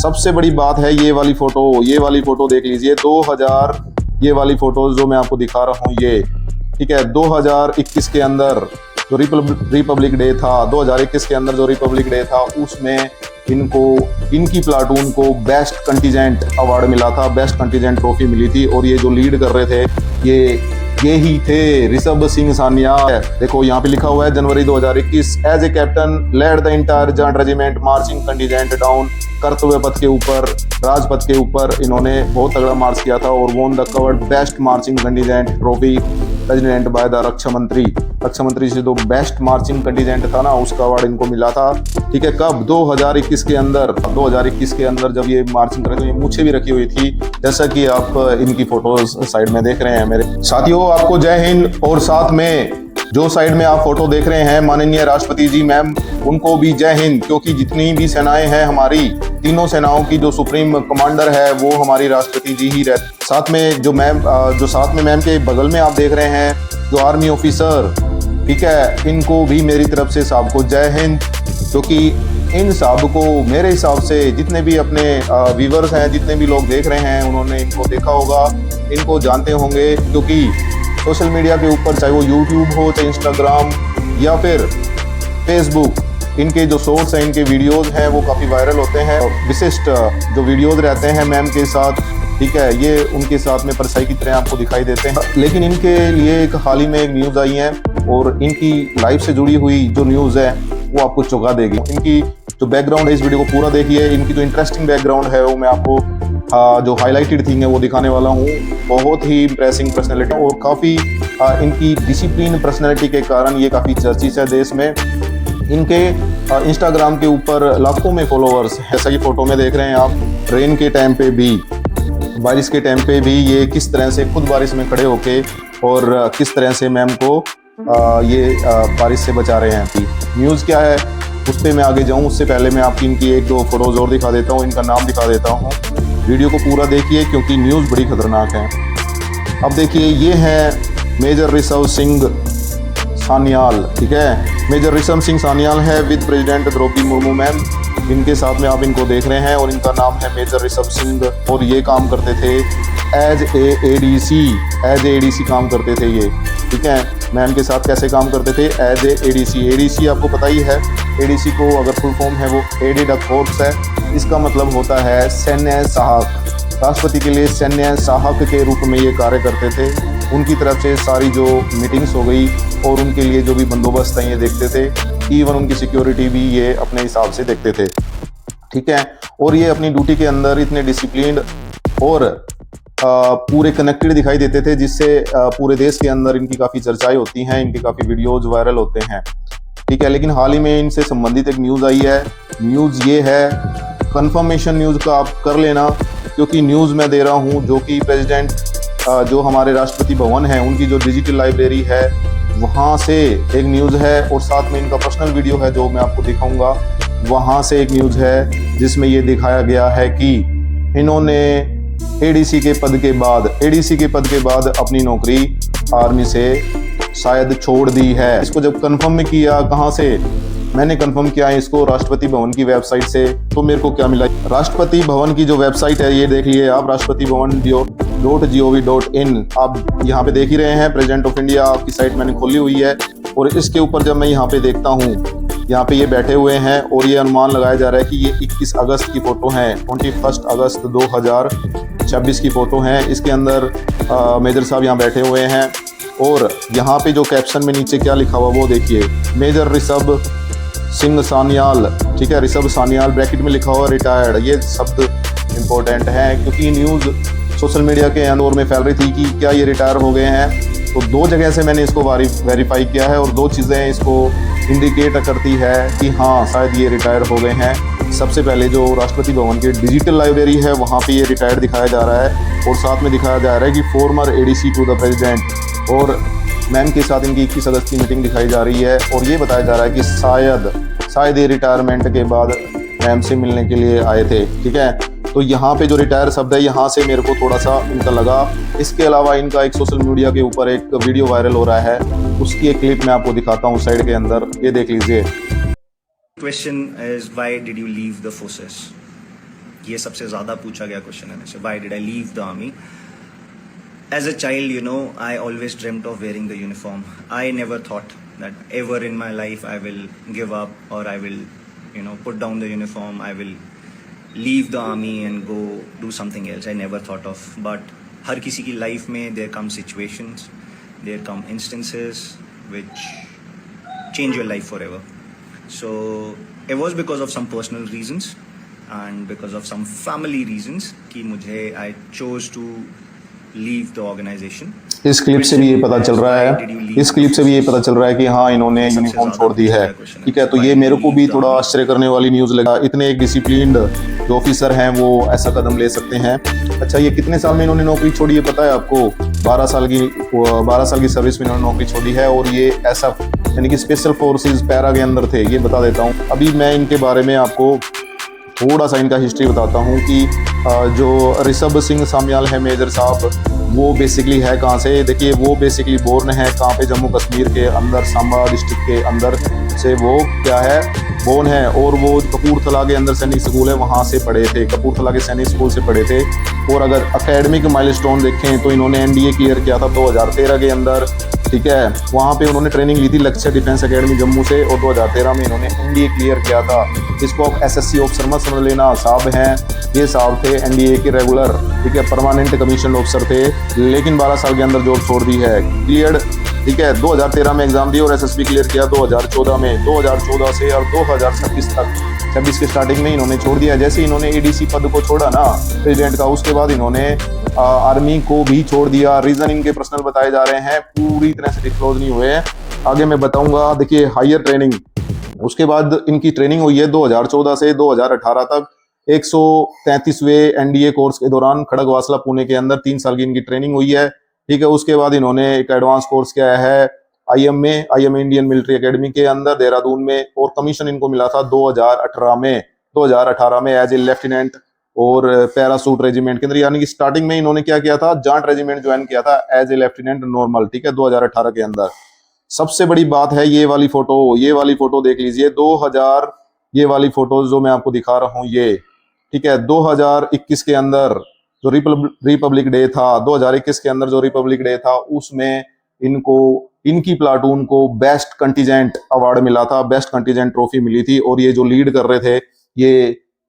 सबसे बड़ी बात है ये वाली फोटो देख लीजिए। 2000 ये वाली फोटोज जो मैं आपको दिखा रहा हूँ ये, ठीक है, 2021 के अंदर जो रिपब्लिक डे था, 2021 के अंदर जो रिपब्लिक डे था उसमें इनकी प्लाटून को बेस्ट कंटीजेंट अवार्ड मिला था, बेस्ट कंटीजेंट ट्रॉफी मिली थी। और ये जो लीड कर रहे थे ये ही थे ऋषभ सिंह सान्याल। देखो यहाँ पे लिखा हुआ है January 2021 as a captain led the entire joint regiment marching contingent down. Kartavya Path के ऊपर, राजपथ के ऊपर इन्होंने बहुत तगड़ा मार्च किया था और won the coveted best marching contingent trophy presented by the रक्षा मंत्री से जो बेस्ट मार्चिंग कंटीजेंट था ना उसका अवार्ड इनको मिला था। ठीक है, कब? 2021 के अंदर जब ये मार्चिंग कर रहे थे, ये मूछें भी रखी हुई थी, जैसा कि आप इनकी फोटोज साइड में देख रहे हैं। मेरे साथियों, आपको जय हिंद। और साथ में जो साइड में आप फोटो देख रहे हैं माननीय राष्ट्रपति जी मैम, उनको भी जय हिंद, क्योंकि जितनी भी सेनाएं हैं हमारी, तीनों सेनाओं की जो सुप्रीम कमांडर है वो हमारी राष्ट्रपति जी ही रहते। साथ में जो मैम के बगल में आप देख रहे हैं जो आर्मी ऑफिसर, ठीक है, इनको भी मेरी तरफ से साहब को जय हिंद, क्योंकि इन साहब को मेरे हिसाब से जितने भी अपने व्यूअर्स हैं, जितने भी लोग देख रहे हैं, उन्होंने इनको देखा होगा, इनको जानते होंगे, क्योंकि सोशल मीडिया के ऊपर चाहे वो यूट्यूब हो, चाहे इंस्टाग्राम या फिर फेसबुक, इनके जो शॉर्ट्स हैं, इनके वीडियोस हैं वो काफ़ी वायरल होते हैं। विशिष्ट जो वीडियोस रहते हैं मैम के साथ, ठीक है, ये उनके साथ में परछाई की तरह आपको दिखाई देते हैं। लेकिन इनके लिए एक हाल ही में एक न्यूज़ आई है और इनकी लाइफ से जुड़ी हुई जो न्यूज़ है वो आपको चौंका देगी। इनकी जो बैकग्राउंड है, इस वीडियो को पूरा देखिए। इनकी जो इंटरेस्टिंग बैकग्राउंड है वो मैं आपको जो हाईलाइटेड थिंग है वो दिखाने वाला हूँ। बहुत ही इंप्रेसिंग पर्सनैलिटी और काफ़ी इनकी डिसिप्लिन पर्सनैलिटी के कारण ये काफ़ी चर्चित है देश में। इनके इंस्टाग्राम के ऊपर लाखों में फॉलोअर्स, जैसा कि फोटो में देख रहे हैं आप। रेन के टाइम पे भी, बारिश के टाइम पे भी ये किस तरह से खुद बारिश में खड़े होके और किस तरह से मैम को ये बारिश से बचा रहे हैं। न्यूज़ क्या है उस पर मैं आगे जाऊं उससे पहले मैं आपकी इनकी एक दो फोटोज और दिखा देता हूं, इनका नाम दिखा देता हूं। वीडियो को पूरा देखिए क्योंकि न्यूज़ बड़ी खतरनाक है। अब देखिए, ये है मेजर ऋषभ सिंह सान्याल, ठीक है, मेजर ऋषभ सिंह सान्याल है with president Draupadi Murmu ma'am. इनके साथ में आप इनको देख रहे हैं और इनका नाम है मेजर ऋषभ सिंह और ये काम करते थे एज ए एडीसी काम करते थे ये, ठीक है। मैम के साथ कैसे काम करते थे? एज ए एडीसी आपको पता ही है। एडीसी को अगर फुल फॉर्म है वो एडेड कोर्प्स है, इसका मतलब होता है सैन्य सहायक। राष्ट्रपति के लिए सैन्य सहायक के रूप में ये कार्य करते थे। उनकी तरफ से सारी जो मीटिंग्स हो गई और उनके लिए जो भी बंदोबस्त है ये देखते थे, इवन उनकी सिक्योरिटी भी ये अपने हिसाब से देखते थे, ठीक है। और ये अपनी ड्यूटी के अंदर इतने डिसिप्लिन्ड और पूरे कनेक्टेड दिखाई देते थे, जिससे पूरे देश के अंदर इनकी काफ़ी चर्चाएं होती हैं, इनके काफ़ी वीडियोज वायरल होते हैं, ठीक है। लेकिन हाल ही में इनसे संबंधित एक न्यूज़ आई है। न्यूज़ ये है, कंफर्मेशन न्यूज़ का आप कर लेना, क्योंकि न्यूज़ मैं दे रहा हूँ जो कि प्रेसिडेंट जो हमारे राष्ट्रपति भवन है उनकी जो डिजिटल लाइब्रेरी है वहाँ से एक न्यूज़ है और साथ में इनका पर्सनल वीडियो है जो मैं आपको दिखाऊंगा। वहाँ से एक न्यूज़ है जिसमें ये दिखाया गया है कि इन्होंने एडीसी के पद के बाद अपनी नौकरी आर्मी से शायद छोड़ दी है। इसको जब कंफर्म किया, कहाँ से? मैंने कंफर्म किया है इसको राष्ट्रपति भवन की वेबसाइट से। तो मेरे को क्या मिला? राष्ट्रपति भवन की जो वेबसाइट है ये देख लिए आप, राष्ट्रपति भवन .gov.in। आप यहाँ पे देख ही रहे हैं, प्रेसिडेंट ऑफ इंडिया की साइट मैंने खोली हुई है। और इसके ऊपर जब मैं यहाँ पे देखता हूँ, यहाँ पे ये बैठे हुए हैं और ये अनुमान लगाया जा रहा है कि ये 21 अगस्त की फ़ोटो है, 21 अगस्त 2026 की फ़ोटो है। इसके अंदर मेजर साहब यहाँ बैठे हुए हैं और यहाँ पे जो कैप्शन में नीचे क्या लिखा हुआ वो देखिए, मेजर ऋषभ सिंह सान्याल, ठीक है, ऋषभ सान्याल ब्रैकेट में लिखा हुआ रिटायर्ड। ये शब्द इम्पोर्टेंट है क्योंकि न्यूज़ सोशल मीडिया के अंदर में फैल रही थी कि क्या ये रिटायर हो गए हैं। तो दो जगह से मैंने इसको वेरीफाई किया है और दो चीज़ें इसको इंडिकेट करती है कि हाँ शायद ये रिटायर हो गए हैं। सबसे पहले जो राष्ट्रपति भवन की डिजिटल लाइब्रेरी है वहाँ पे ये रिटायर्ड दिखाया जा रहा है और साथ में दिखाया जा रहा है कि former ADC to the president. और मैम के साथ इनकी 21 अगस्त की मीटिंग दिखाई जा रही है और ये बताया जा रहा है कि शायद ये रिटायरमेंट के बाद मैम से मिलने के लिए आए थे, ठीक है। तो यहाँ पे जो रिटायर शब्द है यहाँ से मेरे को थोड़ा सा इनका लगा। इसके अलावा इनका एक सोशल मीडिया के ऊपर एक वीडियो वायरल हो रहा है, उसकी एक क्लिप मैं आपको दिखाता हूँ साइड के अंदर, ये देख लीजिए। Question is, why did you leave the forces? ये सबसे ज़्यादा पूछा गया क्वेश्चन है मुझसे, why did I leave the army. As a child, I always dreamt of wearing the uniform. I never thought that ever in my life I will give up, or I will, put down the uniform. I will leave the army and go do something else. I never thought of. But हर किसी की life में there come situations, there come instances which change your life forever. So it was because of some personal reasons and because of some family reasons कि मुझे I chose to leave the organization. इस clip से भी ये पता चल रहा है कि हाँ इन्होंने यूनिफॉर्म छोड़ दी है. ठीक है, तो ये मेरे को भी थोड़ा आश्चर्य करने वाली न्यूज़ लगा. इतने एक डिसिप्लिन्ड जो ऑफिसर हैं वो ऐसा कदम ले सकते हैं. अच्छा, ये कितने साल में इन्होंने नौकरी छोड़ी है पता है आपको? 12 साल की सर्विस में इन्होंने नौकरी छोड़ी है. और ये ऐसा यानी कि स्पेशल फोर्सेस पैरा के अंदर थे. ये बता देता हूँ, अभी मैं इनके बारे में आपको थोड़ा सा इनका हिस्ट्री बताता हूँ कि जो ऋषभ सिंह सान्याल है मेजर साहब, वो बेसिकली है कहाँ से. देखिए, वो बेसिकली बोर्न है कहाँ पे, जम्मू कश्मीर के अंदर सांबा डिस्ट्रिक्ट के अंदर से वो क्या है, बोर्न है. और वो कपूरथला के अंदर सैनिक स्कूल है, वहाँ से पढ़े थे, कपूरथला के सैनिक स्कूल से पढ़े थे. और अगर एकेडमिक माइलस्टोन देखें तो इन्होंने एनडीए क्लियर किया था 2013 के अंदर. ठीक है, वहाँ पे उन्होंने ट्रेनिंग ली थी लक्ष्य डिफेंस एकेडमी जम्मू से, और 2013 में इन्होंने एनडीए क्लियर किया था. इसको आप एसएससी ऑफिसर मत समझ लेना. साहब हैं, ये साहब थे एनडीए के रेगुलर, ठीक है, परमानेंट कमीशन ऑफिसर थे, लेकिन 12 साल के अंदर जॉब छोड़ दी है. क्लियर, ठीक है, 2013 में एग्जाम दिए और एसएसबी क्लियर किया 2014 में. 2014 से और 2026 तक, 26 के स्टार्टिंग में इन्होंने छोड़ दिया. जैसे इन्होंने एडीसी पद को छोड़ा ना प्रेसिडेंट का, उसके बाद इन्होंने आर्मी को भी छोड़ दिया. रीजन इनके पर्सनल बताए जा रहे हैं, पूरी तरह से डिस्क्लोज नहीं हुए हैं, आगे मैं बताऊंगा. देखिए, हायर ट्रेनिंग, उसके बाद इनकी ट्रेनिंग हुई है 2014 से 2018 तक 133वें एनडीए कोर्स के दौरान खड़गवासला पुणे के अंदर 3 साल की इनकी ट्रेनिंग हुई है. ठीक है, उसके बाद इन्होंने एक एडवांस कोर्स किया है आईएम इंडियन मिलिट्री एकेडमी के अंदर देहरादून में, और कमीशन इनको मिला था 2018 में एज ए लेफ्टिनेंट और पैरासूट रेजिमेंट के अंदर. यानी कि स्टार्टिंग में इन्होंने क्या किया था, जाट रेजिमेंट ज्वाइन किया था एज ए लेफ्टिनेंट नॉर्मल. ठीक है, 2018 के अंदर. सबसे बड़ी बात है ये वाली फोटो देख लीजिए. 2000 ये वाली फोटोज जो मैं आपको दिखा रहा हूँ ये, ठीक है, 2021 के अंदर जो रिपब्लिक डे था, 2021 के अंदर जो रिपब्लिक डे था, उसमें इनकी प्लाटून को बेस्ट कंटीजेंट अवार्ड मिला था, बेस्ट कंटीजेंट ट्रॉफी मिली थी. और ये जो लीड कर रहे थे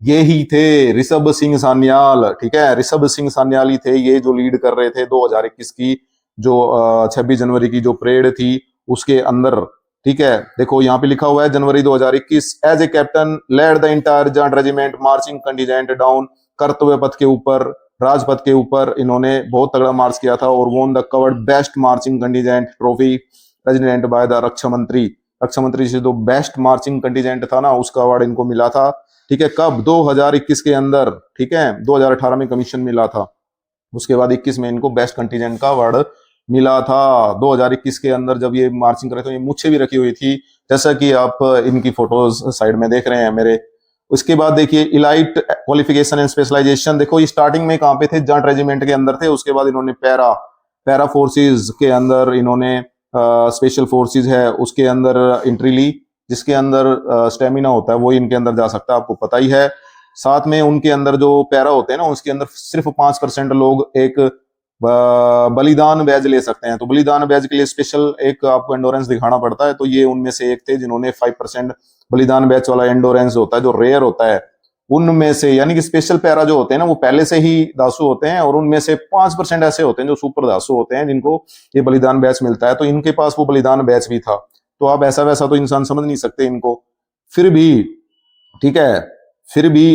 ये ही थे ऋषभ सिंह सान्याल. ठीक है, ऋषभ सिंह सान्याल ही थे ये जो लीड कर रहे थे 2021 की जो 26 जनवरी की जो परेड थी उसके अंदर. ठीक है, देखो यहाँ पे लिखा हुआ है January 2021, as a captain led the entire Jat regiment marching contingent down. Kartavya Path के ऊपर, राजपथ के ऊपर इन्होंने बहुत तगड़ा मार्च किया था और won the coveted best marching contingent trophy presented by the रक्षा मंत्री से जो बेस्ट मार्चिंग कंटीजेंट था ना, उसका अवार्ड इनको मिला था. ठीक है, कब? 2021 के अंदर. ठीक है, 2018 में कमीशन मिला था, उसके बाद 21 में इनको बेस्ट कंटीजेंट का अवार्ड मिला था. 2021 के अंदर जब ये मार्चिंग करे तो ये मुझे भी रखी हुई थी, जैसा कि आप इनकी फोटोज साइड में देख रहे हैं मेरे. उसके बाद देखिए इलाइट क्वालिफिकेशन एंड स्पेशलाइजेशन. देखो ये स्टार्टिंग में कहाँ पे थे, जाट रेजिमेंट के अंदर थे. उसके बाद इन्होंने पैरा फोर्सेज के अंदर इन्होंने स्पेशल फोर्सेज है उसके अंदर एंट्री ली, जिसके अंदर स्टेमिना होता है वो इनके अंदर जा सकता है, आपको पता ही है. साथ में उनके अंदर जो पैरा होते हैं ना, उसके अंदर सिर्फ 5% लोग एक बलिदान बैज ले सकते हैं. तो बलिदान बैज के लिए स्पेशल एक आपको एंडोरेंस दिखाना पड़ता है. तो ये उनमें से एक थे जिन्होंने 5% बलिदान बैच वाला एंडोरेंस होता है जो रेयर होता है उनमें से. यानी कि स्पेशल पैरा जो होते हैं ना वो पहले से ही दासू होते हैं, और उनमें से 5% ऐसे होते हैं जो सुपर दासू होते हैं जिनको ये बलिदान बैच मिलता है. तो इनके पास वो बलिदान बैच भी था. तो आप ऐसा वैसा तो इंसान समझ नहीं सकते इनको. फिर भी ठीक है, फिर भी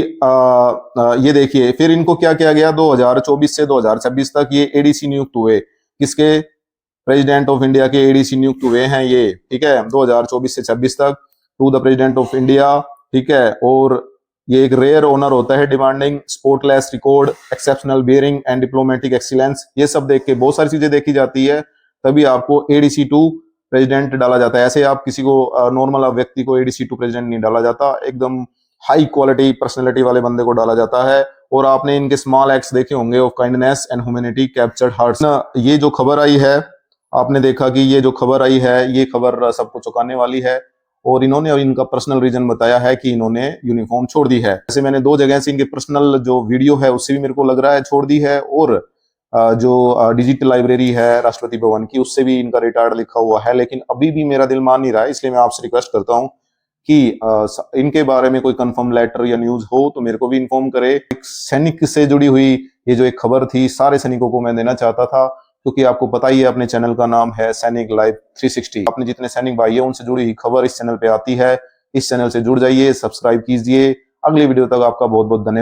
ये देखिए फिर इनको क्या किया गया, 2024 से 2026 तक ये एडीसी नियुक्त हुए. किसके? प्रेसिडेंट ऑफ इंडिया के एडीसी नियुक्त हुए हैं ये. ठीक है, 2024 से 26 तक to the president of India. ठीक है, और ये एक रेयर ऑनर होता है, demanding spotless record, exceptional bearing and diplomatic excellence. ये सब देख के बहुत सारी चीजें देखी जाती है, तभी आपको एडीसी टू प्रेसिडेंट डाला जाता है. ऐसे आप किसी को नॉर्मल व्यक्ति को एडीसी टू प्रेसिडेंट नहीं डाला जाता, एकदम हाई क्वालिटी पर्सनैलिटी वाले बंदे को डाला जाता है. और आपने इनके स्मॉल एक्ट्स देखे होंगे of kindness and humanity captured hearts. ये जो खबर आई है, आपने देखा कि ये जो खबर आई है ये खबर सबको चौंकाने वाली है. और इन्होंने और इनका पर्सनल रीजन बताया है कि इन्होंने यूनिफॉर्म छोड़ दी है। जैसे मैंने 2 जगह से इनके पर्सनल जो वीडियो है उससे भी मेरे को लग रहा है छोड़ दी है, और जो डिजिटल लाइब्रेरी है राष्ट्रपति भवन की उससे भी इनका रिटायर्ड लिखा हुआ है, लेकिन अभी भी मेरा दिल मान नहीं रहा है। इसलिए मैं आपसे रिक्वेस्ट करता हूँ कि इनके बारे में कोई कंफर्म लेटर या न्यूज हो तो मेरे को भी इन्फॉर्म करे। एक सैनिक से जुड़ी हुई ये जो एक खबर थी सारे सैनिकों को मैं देना चाहता था, क्योंकि आपको पता ही है अपने चैनल का नाम है सैनिक लाइव 360। अपने जितने सैनिक भाई है उनसे जुड़ी हुई खबर इस चैनल पे आती है। इस चैनल से जुड़ जाइए, सब्सक्राइब कीजिए। अगली वीडियो तक आपका बहुत बहुत धन्यवाद।